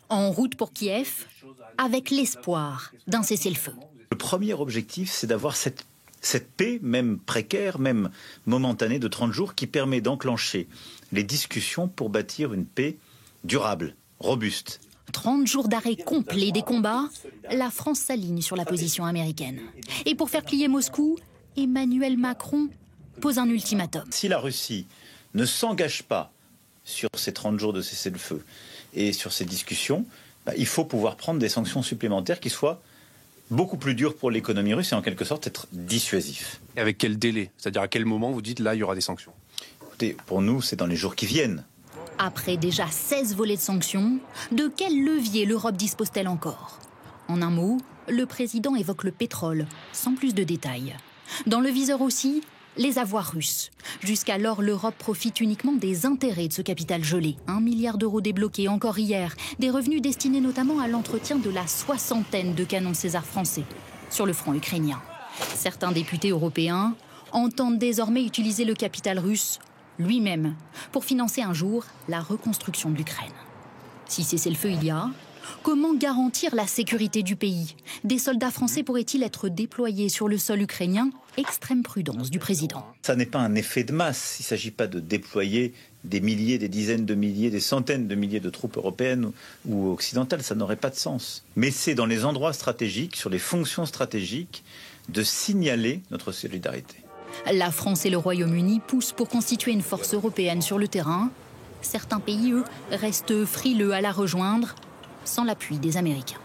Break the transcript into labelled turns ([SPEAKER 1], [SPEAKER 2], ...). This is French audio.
[SPEAKER 1] En route pour Kiev, avec l'espoir d'un cessez-le-feu.
[SPEAKER 2] Le premier objectif, c'est d'avoir cette paix, même précaire, même momentanée, de 30 jours, qui permet d'enclencher les discussions pour bâtir une paix durable, robuste.
[SPEAKER 1] 30 jours d'arrêt complet des combats, la France s'aligne sur la position américaine. Et pour faire plier Moscou, Emmanuel Macron pose un ultimatum.
[SPEAKER 2] Si la Russie ne s'engage pas sur ces 30 jours de cessez-le-feu et sur ces discussions, il faut pouvoir prendre des sanctions supplémentaires qui soient beaucoup plus dures pour l'économie russe et en quelque sorte être dissuasifs.
[SPEAKER 3] Et avec quel délai? C'est-à-dire à quel moment vous dites là il y aura des sanctions?
[SPEAKER 2] Écoutez, pour nous, c'est dans les jours qui viennent.
[SPEAKER 1] Après déjà 16 volets de sanctions, de quel levier l'Europe dispose-t-elle encore? En un mot, le président évoque le pétrole, sans plus de détails. Dans le viseur aussi, les avoirs russes. Jusqu'alors, l'Europe profite uniquement des intérêts de ce capital gelé. 1 milliard d'euros débloqués encore hier. Des revenus destinés notamment à l'entretien de la 60aine de canons César français sur le front ukrainien. Certains députés européens entendent désormais utiliser le capital russe lui-même pour financer un jour la reconstruction de l'Ukraine. Si cessez-le-feu il y a, comment garantir la sécurité du pays? Des soldats français pourraient-ils être déployés sur le sol ukrainien? Extrême prudence du président.
[SPEAKER 2] Ça n'est pas un effet de masse. Il ne s'agit pas de déployer des milliers, des dizaines de milliers, des centaines de milliers de troupes européennes ou occidentales. Ça n'aurait pas de sens. Mais c'est dans les endroits stratégiques, sur les fonctions stratégiques, de signaler notre solidarité.
[SPEAKER 1] La France et le Royaume-Uni poussent pour constituer une force européenne sur le terrain. Certains pays, eux, restent frileux à la rejoindre, sans l'appui des Américains.